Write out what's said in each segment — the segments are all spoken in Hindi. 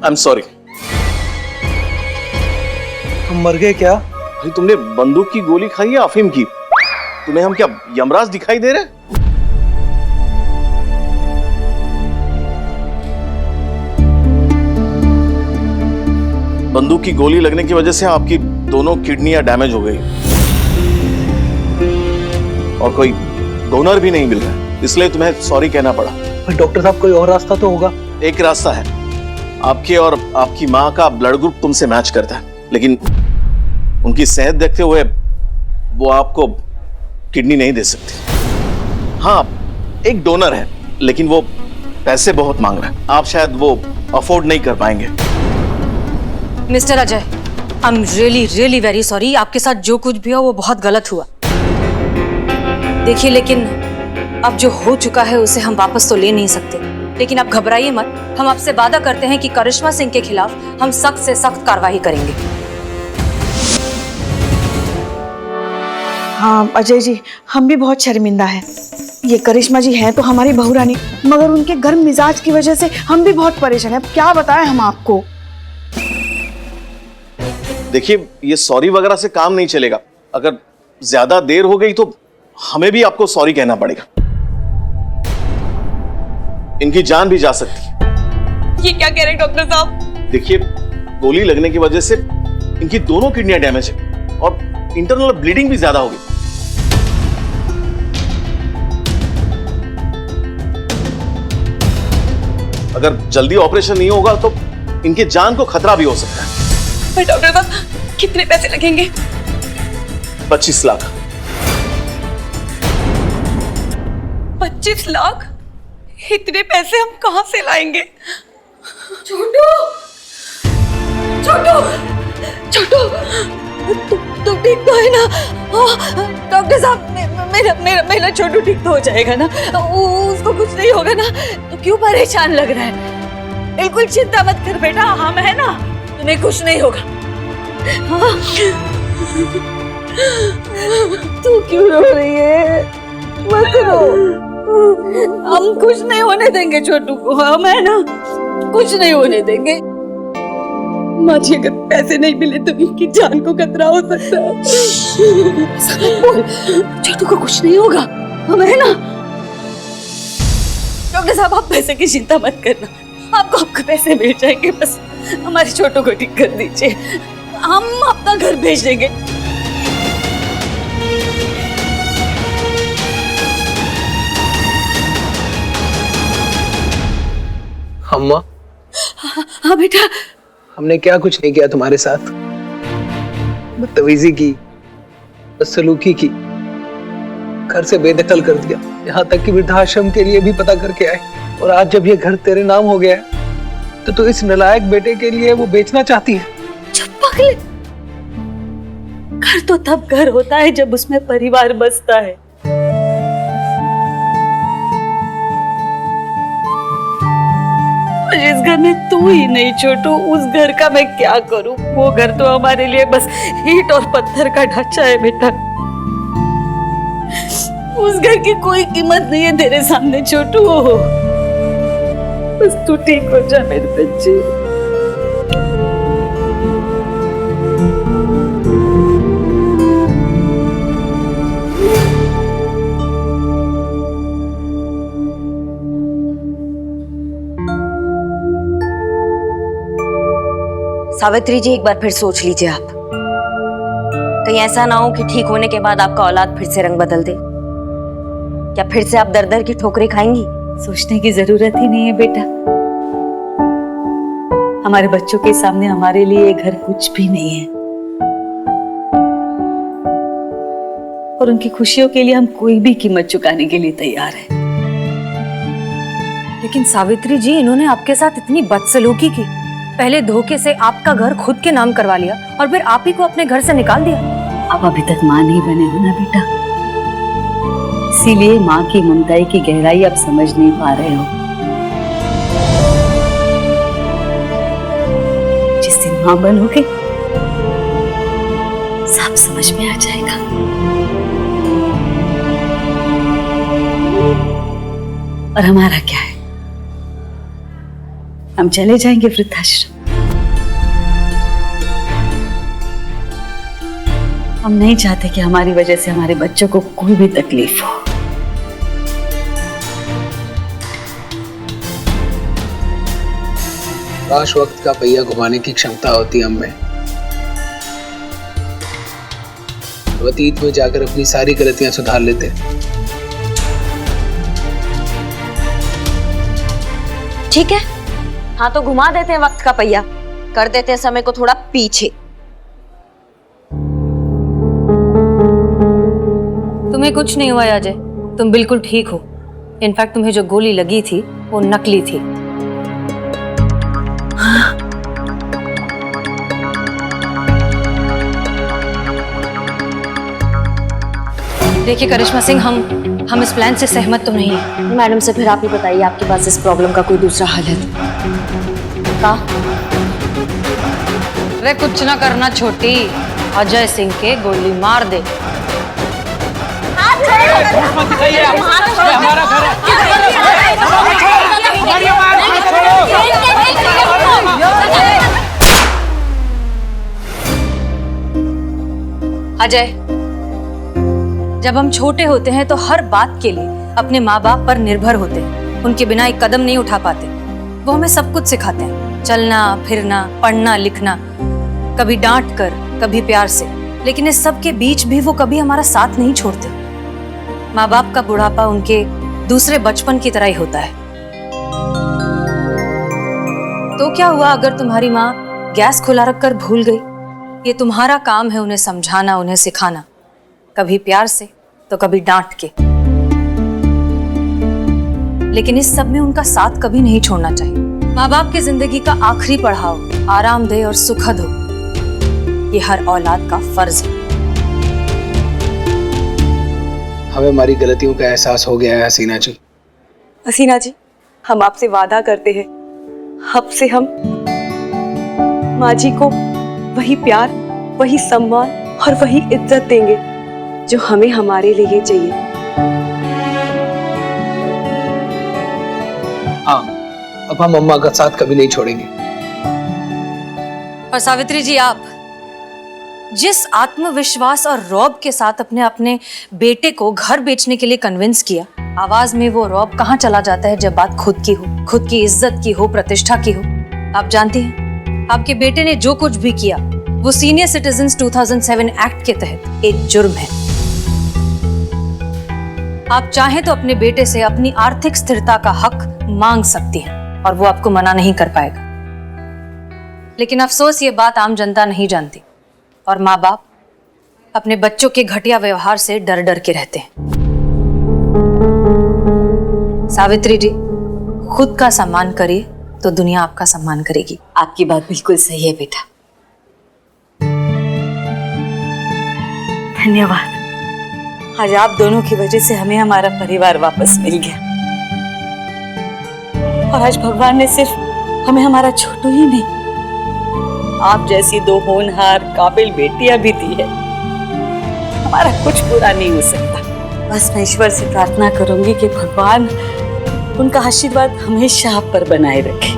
I am sorry. हम मर गए क्या? भाई तुमने बंदूक की गोली खाई है अफीम की? तुम्हें हम क्या यमराज दिखाई दे रहे? बंदूक की गोली लगने की वजह से आपकी दोनों किडनियां डैमेज हो गई और कोई डोनर भी नहीं मिल रहा, इसलिए तुम्हें सॉरी कहना पड़ा। डॉक्टर साहब कोई और रास्ता तो होगा? एक रास्ता है, आपके और आपकी माँ का ब्लड ग्रुप तुमसे मैच करता है, लेकिन उनकी सेहत देखते हुए वो आपको किडनी नहीं दे सकती। हाँ, एक डोनर है, लेकिन वो पैसे बहुत मांग रहा है, आप शायद वो अफोर्ड नहीं कर पाएंगे। Mister Ajay, I am really very sorry. आपके साथ जो कुछ भी हो वो बहुत गलत हुआ। देखिए, लेकिन अब जो हो चुका है उसे हम वापस तो ले नहीं सकते, लेकिन आप घबराइए मत। हम आपसे वादा करते हैं कि करिश्मा सिंह के खिलाफ हम सख्त से सख्त कार्रवाई करेंगे। हाँ अजय जी, हम भी बहुत शर्मिंदा हैं। ये करिश्मा जी हैं तो हमारी बहू रानी, मगर उनके गर्म मिजाज की वजह से हम भी बहुत परेशान हैं। अब क्या बताएं हम आपको। देखिए, ये सॉरी वगैरह से काम नहीं चलेगा। अगर ज्यादा देर हो गई तो हमें भी आपको सॉरी कहना पड़ेगा। इनकी जान भी जा सकती है। ये क्या कह रहे हैं डॉक्टर साहब? देखिए, गोली लगने की वजह से इनकी दोनों किडनियां डैमेज है और इंटरनल ब्लीडिंग भी ज्यादा होगी। अगर जल्दी ऑपरेशन नहीं होगा तो इनके जान को खतरा भी हो सकता है। पर डॉक्टर साहब, कितने पैसे लगेंगे? 25 लाख। 25 लाख? इतने पैसे हम कहां से लाएंगे? छोटू, छोटू, छोटू, तुम ठीक तो है ना? डॉक्टर साहब, मेरा छोटू ठीक तो हो जाएगा ना? उसको कुछ नहीं होगा ना? तो क्यों परेशान लग रहा है? बिल्कुल चिंता मत कर बेटा, हम है ना, तुम्हें कुछ नहीं होगा। हाँ? तू क्यों रो रही है? मत रो, हम कुछ नहीं होने देंगे छोटू को, हम है ना, कुछ नहीं होने देंगे। माँ जी, अगर पैसे नहीं मिले तो इनकी जान को खतरा हो सकता है। बोल, छोटू को कुछ नहीं होगा, हम है ना। डॉक्टर साहब, आप पैसे की चिंता मत करना, आपको आपके पैसे मिल जाएंगे। बस हमारे छोटू को ठीक कर दीजिए, हम अपना घर भेज देंगे। अम्मा, हाँ बेटा। हमने क्या कुछ नहीं किया तुम्हारे साथ? बदतमीजी की, बदसलूकी की, घर से बेदखल कर दिया, यहाँ तक कि वृद्धाश्रम के लिए भी पता करके आए। और आज जब ये घर तेरे नाम हो गया है तो तू इस नालायक बेटे के लिए वो बेचना चाहती है? चुप पागल, घर तो तब घर होता है जब उसमें परिवार बसता है। इस घर में तू ही नहीं छोटू, उस घर का मैं क्या करूं? वो घर तो हमारे लिए बस ईंट और पत्थर का ढांचा है बेटा। उस घर की कोई कीमत नहीं है तेरे सामने छोटू। बस तू ठीक हो जा मेरे बच्चे। सावित्री जी, एक बार फिर सोच लीजिए आप। कहीं ऐसा ना हो कि ठीक होने के बाद आपका औलाद फिर से रंग बदल दे। क्या फिर से आप दर दर की ठोकरें खाएंगी? सोचने की जरूरत ही नहीं है बेटा। हमारे बच्चों के सामने हमारे लिए ये घर कुछ भी नहीं है, और उनकी खुशियों के लिए हम कोई भी कीमत चुकाने के लिए तैयार हैं। लेकिन सावित्री जी, इन्होंने आपके साथ इतनी बदसलूकी की, पहले धोखे से आपका घर खुद के नाम करवा लिया और फिर आप ही को अपने घर से निकाल दिया। आप अभी तक माँ नहीं बने हो ना बेटा, इसीलिए माँ की ममताई की गहराई आप समझ नहीं पा रहे हो। जिस दिन माँ बनोगे सब समझ में आ जाएगा। और हमारा क्या है, हम चले जाएंगे वृद्धाश्रम। हम नहीं चाहते कि हमारी वजह से हमारे बच्चों को कोई भी तकलीफ हो। काश वक्त का पहिया घुमाने की क्षमता होती हम में, तो अतीत में जाकर अपनी सारी गलतियां सुधार लेते। ठीक है, हाँ तो घुमा देते हैं वक्त का पहिया, कर देते हैं समय को थोड़ा पीछे। तुम्हें कुछ नहीं हुआ अजय, तुम बिल्कुल ठीक हो। इनफैक्ट तुम्हें जो गोली लगी थी वो नकली थी। देखिए करिश्मा सिंह, हम इस प्लान से सहमत तो नहीं है। मैडम से फिर आप ही बताइए, आपके पास इस प्रॉब्लम का कोई दूसरा हल है तो? वे कुछ ना करना छोटी, अजय सिंह के गोली मार दे। अजय, जब हम छोटे होते हैं तो हर बात के लिए अपने माँ बाप पर निर्भर होते हैं। उनके बिना एक कदम नहीं उठा पाते। वो हमें सब कुछ सिखाते हैं, चलना फिरना, पढ़ना लिखना, कभी डांट कर, कभी प्यार से। लेकिन इस सब के बीच भी वो कभी हमारा साथ नहीं छोड़ते। माँ बाप का बुढ़ापा उनके दूसरे बचपन की तरह ही होता है। तो क्या हुआ अगर तुम्हारी माँ गैस खुला रखकर भूल गई? ये तुम्हारा काम है उन्हें समझाना, उन्हें सिखाना, कभी प्यार से तो कभी डांट के। लेकिन इस सब में उनका साथ कभी नहीं छोड़ना चाहिए। माँ बाप की जिंदगी का आखिरी पड़ाव आरामदेह और सुखद हो, ये हर औलाद का फर्ज है। हमें हमारी गलतियों का एहसास हो गया है हसीना जी। हसीना जी, हम आपसे वादा करते हैं, अब से हम माँ जी को वही प्यार, वही सम्मान और वही इज्जत देंगे जो हमें हमारे लिए चाहिए। हाँ, अब हम अम्मा का साथ कभी नहीं छोड़ेंगे। और सावित्री जी, आप जिस आत्मविश्वास और रौब के साथ अपने बेटे को घर बेचने के लिए कन्विंस किया, आवाज में वो रौब कहाँ चला जाता है जब बात खुद की हो, खुद की इज्जत की हो, प्रतिष्ठा की हो। आप जानती हैं, आपके बेटे ने जो कुछ भी किया वो सीनियर सिटीजन्स 2007 एक्ट के तहत एक जुर्म है। आप चाहें तो अपने बेटे से अपनी आर्थिक स्थिरता का हक मांग सकती हैं और वो आपको मना नहीं कर पाएगा। लेकिन अफसोस ये बात आम जनता नहीं जानती और माँ बाप अपने बच्चों के घटिया व्यवहार से डर डर के रहते हैं। सावित्री जी, खुद का सम्मान करिए तो दुनिया आपका सम्मान करेगी। आपकी बात बिल्कुल सही है बेटा। धन्यवाद, आज आप दोनों की वजह से हमें हमारा परिवार वापस मिल गया। और आज भगवान ने सिर्फ हमें हमारा छोटू ही नहीं, आप जैसी दो होनहार काबिल बेटियां भी दी है। हमारा कुछ बुरा नहीं हो सकता। बस मैं ईश्वर से प्रार्थना करूंगी कि भगवान उनका आशीर्वाद हमेशा आप पर बनाए रखे।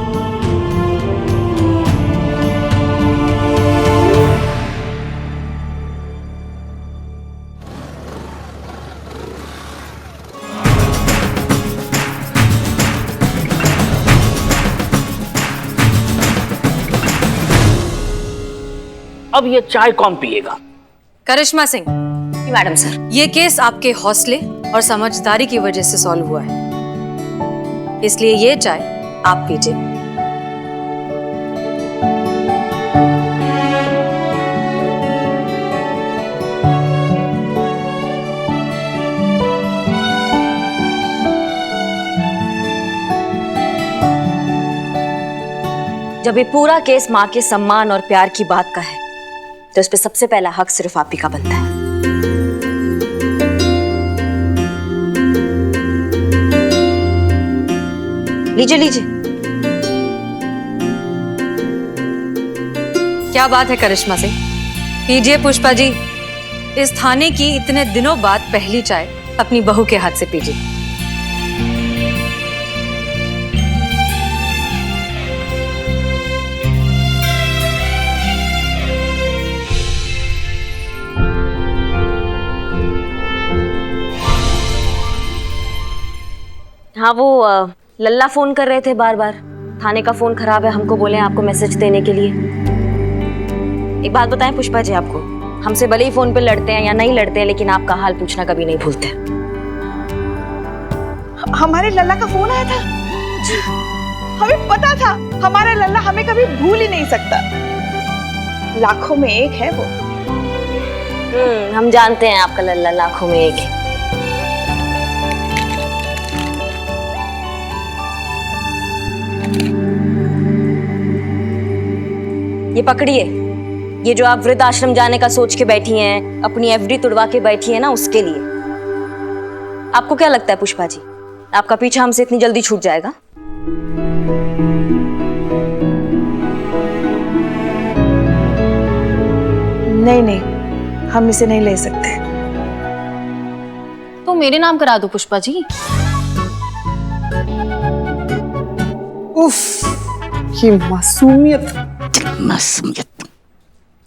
अब ये चाय कौन पिएगा? करिश्मा सिंह। मैडम सर, ये केस आपके हौसले और समझदारी की वजह से सॉल्व हुआ है, इसलिए ये चाय आप पीजिए। जब ये पूरा केस माँ के सम्मान और प्यार की बात का है तो इस पे सबसे पहला हक सिर्फ आप ही का बनता है। लीजिए लीजिए। क्या बात है करिश्मा सिंह, पीजिए। पुष्पा जी, इस थाने की इतने दिनों बाद पहली चाय अपनी बहू के हाथ से पीजिए। हाँ वो लल्ला फोन कर रहे थे बार बार। थाने का फोन खराब है, हमको बोले आपको मैसेज देने के लिए। एक बात बताएं पुष्पा जी आपको, हमसे भले ही फोन पे लड़ते हैं या नहीं लड़ते हैं, लेकिन आपका हाल पूछना कभी नहीं भूलते। हमारे लल्ला का फोन आया था। हमें पता था हमारा लल्ला हमें कभी भूल ही नहीं सकता। लाखों में एक है वो। हम जानते हैं आपका लल्ला लाखों में एक है। ये पकड़िए, ये जो आप वृद्ध आश्रम जाने का सोच के बैठी हैं, अपनी एफडी तुड़वा के बैठी हैं ना, उसके लिए। आपको क्या लगता है पुष्पा जी, आपका पीछा हमसे इतनी जल्दी छूट जाएगा? नहीं नहीं, हम इसे नहीं ले सकते। तो मेरे नाम करा दो पुष्पा जी। उफ, ये मासूमियत।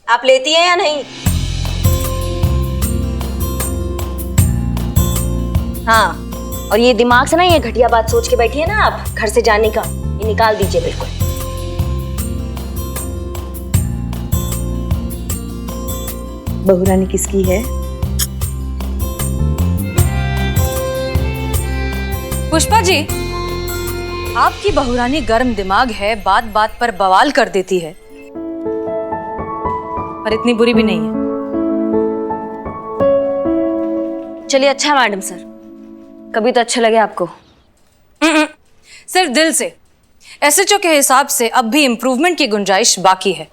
आप लेती हैं या नहीं? हाँ, और ये दिमाग से ना ये घटिया बात सोच के बैठी है ना आप घर से जाने का, ये निकाल दीजिए बिल्कुल। बहुरानी किसकी है? पुष्पा जी, आपकी बहुरानी गर्म दिमाग है, बात बात पर बवाल कर देती है, पर इतनी बुरी भी नहीं है। चलिए अच्छा मैडम सर, कभी तो अच्छा लगे आपको। सिर्फ दिल से। एसएचओ के हिसाब से अब भी इंप्रूवमेंट की गुंजाइश बाकी है।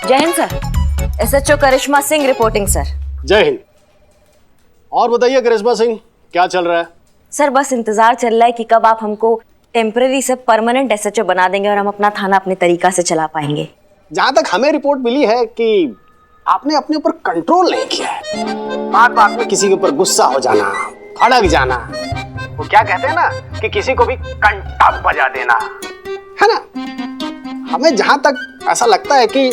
जय हिंद सर, एसएचओ करिश्मा सिंह रिपोर्टिंग सर। जय हिंद। और बताइए करिश्मा सिंह, क्या चल रहा है? सर बस इंतजार चल रहा है कि कब आप हमको टेम्पररी से परमानेंट एसएचओ बना देंगे और हम अपना थाना अपने तरीका से चला पाएंगे। जहां तक हमें रिपोर्ट मिली है कि आपने अपने ऊपर कंट्रोल नहीं किया है। बात बात में किसी के ऊपर गुस्सा हो जाना, भड़क जाना, वो क्या कहते हैं ना कि किसी को भी कंटा बजा देना, है ना? हमें जहां तक ऐसा लगता है कि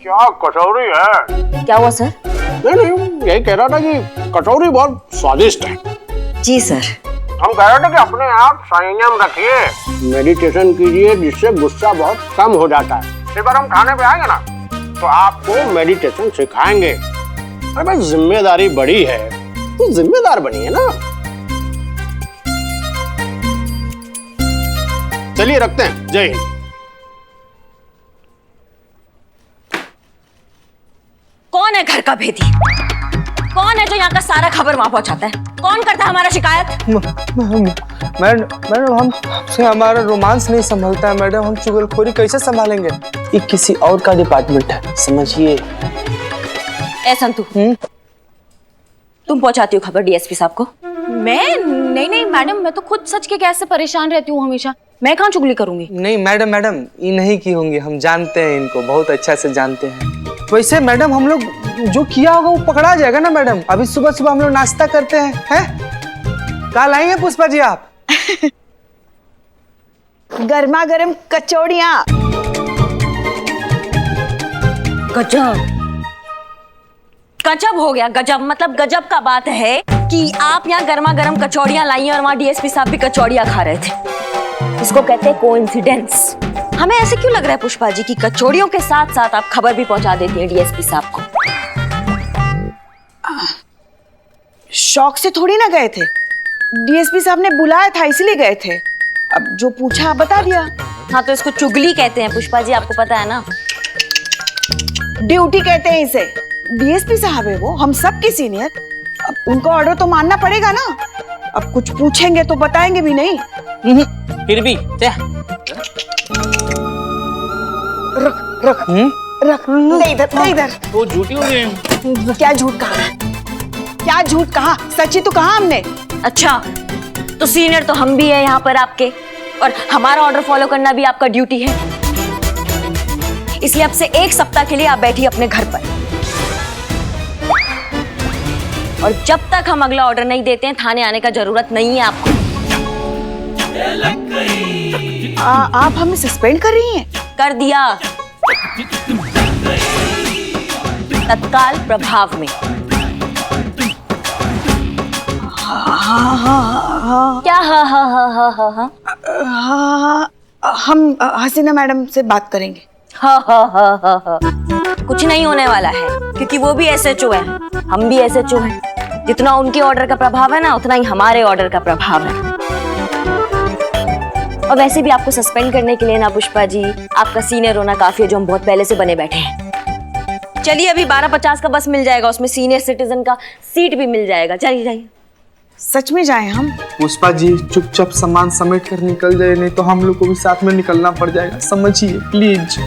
क्या कचौरी है। क्या हुआ सर? नहीं, यही कह रहा था कि कचौरी बहुत स्वादिष्ट है। जी सर। हम कह रहे थे कि अपने आप संयम रखिए, मेडिटेशन कीजिए, जिससे गुस्सा बहुत कम हो जाता है। एक बार हम खाने पे आएंगे ना तो आपको मेडिटेशन सिखाएंगे। अरे भाई, जिम्मेदारी बड़ी है तो जिम्मेदार बनिए ना। चलिए रखते हैं। जय हिंद। कौन है घर का भेदी? कौन है जो यहाँ का सारा खबर वहां पहुंचाता है? कौन करता है हमारा शिकायत? मैडम हमसे हमारा रोमांस नहीं संभलता है मैडम। हम चुगलखोरी कैसे संभालेंगे? ये किसी और का डिपार्टमेंट है, समझिए। ए संतू, तुम पहुंचाती हो खबर डीएसपी साहब को? मैं नहीं मैडम, मैं तो खुद सच के गैस से परेशान रहती हूँ हमेशा। मैं कहाँ चुगली करूंगी? नहीं मैडम, ये नहीं की होंगी। हम जानते हैं इनको, बहुत अच्छा से जानते हैं। वैसे मैडम, हम लोग जो किया होगा वो पकड़ा जाएगा ना मैडम। अभी सुबह सुबह हम लोग नाश्ता करते हैं। कल आएंगे पुष्पा जी आप? गर्मा गर्म कचौड़ियाँ। गजब गजब हो गया। गजब मतलब गजब का बात है कि आप यहाँ गर्मा गर्म कचौड़ियाँ लाई हैं और वहाँ डीएसपी साहब भी कचौड़ियाँ खा रहे थे। इसको कहते हैं कोइंसिडेंस। हमें ऐसे क्यों लग रहा है पुष्पा जी कि कचौड़ियों के साथ साथ आप खबर भी पहुंचा देती हैं डीएसपी साहब को? शौक से थोड़ी ना गए थे, डीएसपी साहब ने बुलाया था इसलिए गए थे। अब जो पूछा बता दिया। हाँ तो इसको चुगली कहते हैं पुष्पा जी, आपको पता है ना। ड्यूटी कहते हैं इसे। डीएसपी साहब है वो, हम सब की सीनियर। अब उनका ऑर्डर तो मानना पड़ेगा ना। अब कुछ पूछेंगे तो बताएंगे भी नहीं। फिर भी रख नहीं इधर। वो झूठी हो गई। क्या झूठ कहा? क्या झूठ कहा? सच्ची तो कहा हमने। अच्छा, तो सीनियर तो हम भी है यहाँ पर आपके, और हमारा ऑर्डर फॉलो करना भी आपका ड्यूटी है। इसलिए अब से 1 सप्ताह के लिए आप बैठिए अपने घर पर, और जब तक हम अगला ऑर्डर नहीं देते हैं थाने आने का जरूरत नहीं है आपको। आप हमें सस्पेंड कर रही हैं? कर दिया, तत्काल प्रभाव में। क्या हा हा हा हा हा हा? हाँ, हम हसीना मैडम से बात करेंगे। हा हा हा हा हा। कुछ नहीं होने वाला है, क्योंकि वो भी एसएचओ है, हम भी एसएचओ हैं। जितना उनके ऑर्डर का प्रभाव है ना, उतना ही हमारे ऑर्डर का प्रभाव है। और वैसे भी आपको सस्पेंड करने के लिए ना पुष्पा जी, आपका सीनियर होना काफी है, जो हम बहुत पहले से बने बैठे हैं। चलिए, अभी 12:50 का बस मिल जाएगा, उसमें सीनियर सिटीजन का सीट भी मिल जाएगा। चलिए जाइए। सच में जाएं हम? पुष्पा जी चुपचाप सामान समेट कर निकल जाए, नहीं तो हम लोग को भी साथ में निकलना पड़ जाएगा, समझिए प्लीज।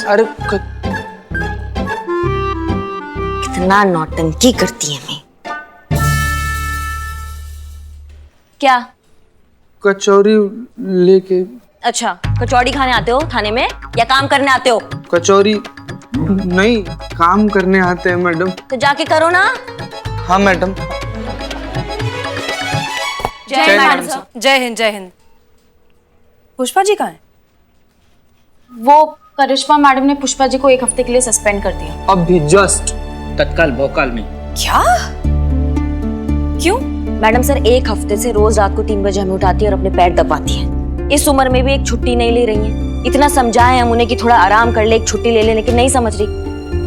अरे कितना नौटंकी करती है मैं। क्या? कचौरी लेके। अच्छा, कचौड़ी खाने आते हो थाने में या काम करने आते हो? कचौरी नहीं, काम करने आते हैं मैडम। तो जाके करो ना। हाँ मैडम। जय हिंद मैडम साहब। जय हिंद, जय हिंद। पुष्पा जी कहाँ हैं? वो करिश्मा मैडम ने पुष्पा जी को 1 हफ्ते के लिए सस्पेंड कर दिया। अभी जस्ट। तत्काल भोकाल में। क्या? क्यों? मैडम सर 1 हफ्ते से रोज रात को 3 बजे हमें उठाती है और अपने पैर दबाती है। इस उम्र में भी एक छुट्टी नहीं ले रही है। इतना समझाए हम उन्हें कि थोड़ा आराम कर ले, एक छुट्टी ले ले, लेकिन नहीं समझ रही।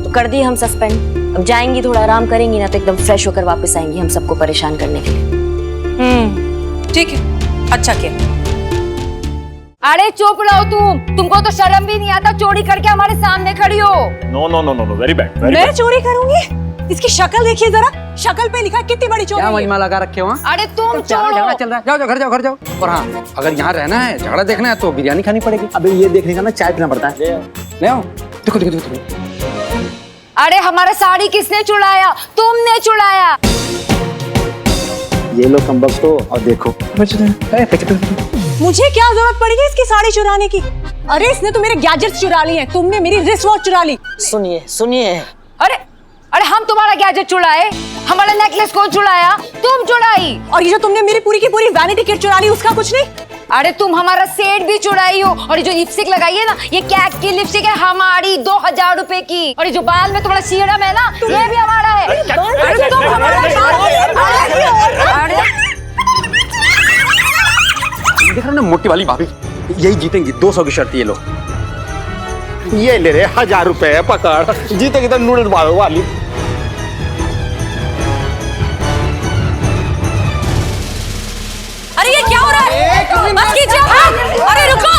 तो कर दी हम सस्पेंड। अब जाएंगी, थोड़ा आराम करेंगी ना तो एकदम फ्रेश होकर वापस आएंगी हम सबको परेशान करने के लिए। ठीक है, अच्छा किया। अरे चुप रहो तुमको तो शर्म भी नहीं आता, चोरी करके हमारे सामने खड़ी हो। No no no no no, very bad. मैं चोरी करूंगी? इसकी शक्ल देखिए जरा, शक्ल पे लिखा कितनी बड़ी चोरी है। मजमा लगा रखे हो? अरे तुम झगड़ा चल रहा है, जाओ जाओ घर जाओ। और हाँ, अगर यहाँ रहना है, झगड़ा देखना है तो बिरयानी खानी पड़ेगी। अबे ये देखने का ना चाय पीना पड़ता है। ले आओ, देखो देखो देखो। अरे हमारा साड़ी किसने चुराया? तुमने चुराया। ये लो कमबख्त हो और देखो। मुझे क्या जरूरत पड़ेगी इसकी साड़ी चुराने की? अरे इसने तो मेरे गैजेट्स चुरा लिए हैं, तुमने मेरी रिस्ट वॉच चुरा ली। सुनिए सुनिए। अरे अरे हम तुम्हारा गैजेट चुराए? हमारा नेकलेस कौन चुराया? तुम चुराई। और ये जो तुमने मेरी पूरी की पूरी वैनिटी किट चुरा ली, उसका कुछ नहीं? अरे तुम हमारा सेट भी चुराई हो। और ये जो लिपस्टिक लगाई है ना, ये कैट की लिपस्टिक है हमारी, 2000 रुपए की। और ये जो बाल में तुम्हारा सीरम है ना, ये भी हमारा है। अरे तुम देख रहे हो ना मोटी वाली भाभी, यही जीतेंगी। 200 की शर्त। ये लो, ये ले रहे 1000 रुपए पकड़। जीतेगी तो नूडल मारो वाली। अरे ये क्या हो रहा है? बस कीजिए। अरे रुको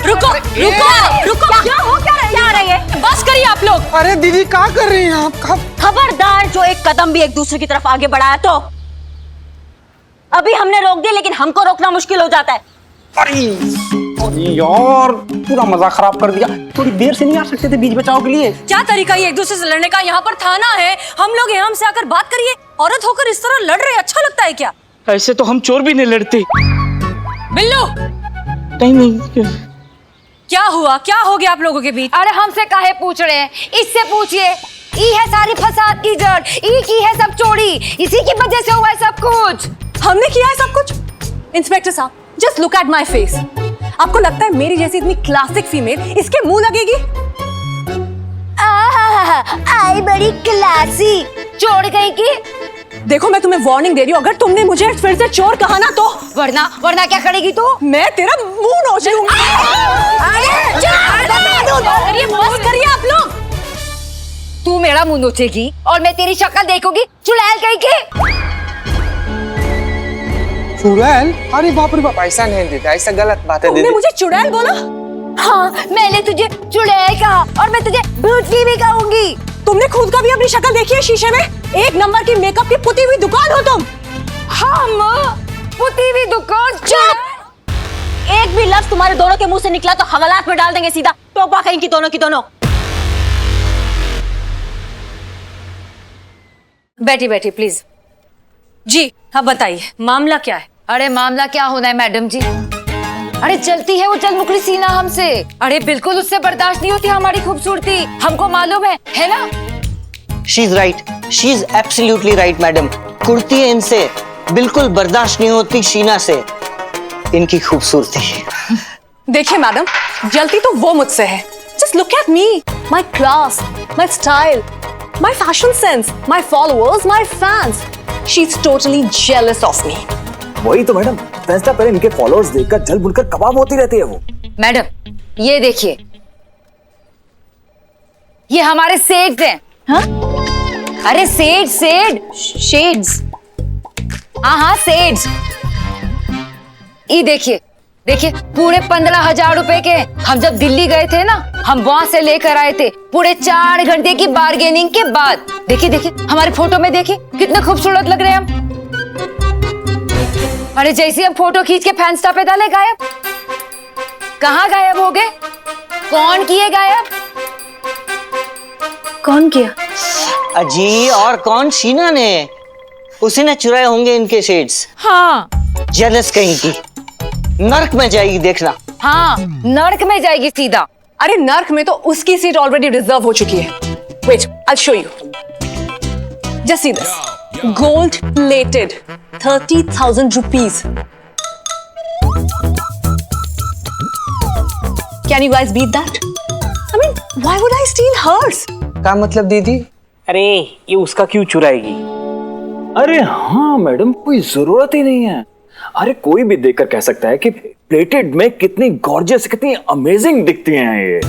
रुको रुको रुको। क्या हो क्या रही है? बस करिए आप लोग। अरे दीदी क्या कर रही हैं आप? खबरदार, जो एक कदम भी एक दूसरे की तरफ आगे बढ़ाया तो अभी हमने रोक दिया, लेकिन हमको रोकना मुश्किल हो जाता है। अरे यार, पूरा मजा खराब कर दिया। थोड़ी देर से नहीं आ सकते थे बीच बचाव के लिए? क्या तरीका है एक दूसरे से लड़ने का? यहाँ पर थाना है, हम लोग यहाँ से आकर बात करिए। औरत होकर इस तरह लड़ रहे, अच्छा लगता है क्या? ऐसे तो हम चोर भी नहीं लड़ते। बिल्लू, नहीं। क्या हुआ? क्या हो गया आप लोगों के बीच? अरे हमसे काहे पूछ रहे हैं? इससे पूछिए। ई है सारी फसाद की जड़, ई की है सब चोरी, इसी की वजह से हुआ है सब कुछ। हमने किया है सब कुछ? इंस्पेक्टर साहब, just look at my face. आपको लगता है मेरी जैसी इतनी क्लासिक फीमेल इसके मुंह लगेगी? आई बड़ी क्लासी चोर कहीं की। देखो, मैं तुम्हें वार्निंग दे रही हूँ, अगर तुमने मुझे फिर से चोर कहा ना तो वरना क्या करेगी तू? मैं तेरा मुंह नोच लूंगी। अरे बस करिए आप लोग। तू मेरा मुंह नोचेगी और मैं तेरी शक्ल देखूंगी, चुड़ैल कहीं की। चुड़ैल? अरे बाप रे बाप, ऐसा नहीं दीदी, ऐसा गलत बात है। तुमने मुझे चुड़ैल बोला? हाँ, मैंने तुझे चुड़ैल कहा और मैं तुझे भूतनी भी कहूंगी। तुमने खुद का भी अपनी शक्ल देखी है शीशे में? 1 नंबर की मेकअप की पुती हुई दुकान हो तुम। हम पुती हुई दुकान? एक भी लफ्ज तुम्हारे दोनों के मुंह से निकला तो हवालात में डाल देंगे सीधा, टोपा कहीं की दोनों की दोनों। बैठी बैठी प्लीज। जी अब बताइए मामला क्या है? अरे मामला क्या होना है मैडम जी, अरे चलती है वो चल मुकरी सीना हमसे, अरे बिल्कुल उससे बर्दाश्त नहीं होती हमारी खूबसूरती, हमको मालूम है ना? She is right, she is absolutely right madam. Kurti है इनसे, बिल्कुल बर्दाश्त नहीं होती शीना से इनकी खूबसूरती। देखिए मैडम, जलती तो वो मुझसे है। Just look at me, my class, my style, my fashion sense, my followers, my fans. She is totally jealous of me. वही तो मैडम, इंस्टा पर इनके फॉलोअर्स देखकर जल बुनकर कबाब होती रहती है वो। मैडम ये देखिए, ये हमारे सेड्स हैं। हाँ? अरे शेड्स, हाँ सेड्स। ये देखिए देखिए, पूरे 15,000 रुपए के हम जब दिल्ली गए थे ना, हम वहां से लेकर आए थे पूरे 4 घंटे की बार्गेनिंग के बाद। देखिए देखिए हमारी फोटो में देखिए कितने खूबसूरत लग रहे हैं हम। अरे जैसे हम फोटो खींच के फैंस्टा पे डाले गायब। कहाँ गायब हो गए? कौन किए गायब? कौन किया? अजी और कौन? शीना ने, उसी ने चुराए होंगे इनके शेड्स। हाँ जेलस कहीं की, नर्क में जाएगी देखना। हाँ नर्क में जाएगी सीधा। अरे नर्क में तो उसकी सीट ऑलरेडी रिजर्व हो चुकी है। Wait, I show you. Just see this, gold plated, 30,000 rupees. Can you guys beat that? I mean, why would I steal hers? क्या मतलब दीदी? अरे ये उसका क्यों चुराएगी? अरे हाँ मैडम, कोई जरूरत ही नहीं है। अरे कोई भी देखकर कह सकता है कि प्लेटेड में कितनी गॉर्जियस, कितनी अमेजिंग दिखती हैं ये।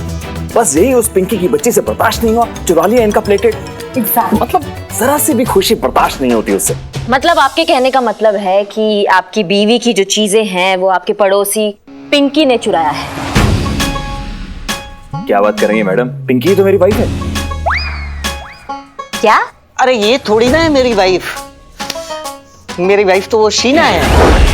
बस यही उस पिंकी की बच्ची से बर्दाश्त नहीं हुआ, चुरा लिया इनका प्लेटेड। मतलब जरा सी भी खुशी बर्दाश्त नहीं होती उससे। मतलब आपके कहने का मतलब है कि आपकी बीवी की जो चीजें हैं वो आपके पड़ोसी पिंकी ने चुराया है। क्या बात कर रही है मैडम, पिंकी तो मेरी वाइफ है। क्या? अरे ये थोड़ी ना है मेरी वाइफ, मेरी वाइफ तो वो शीना है।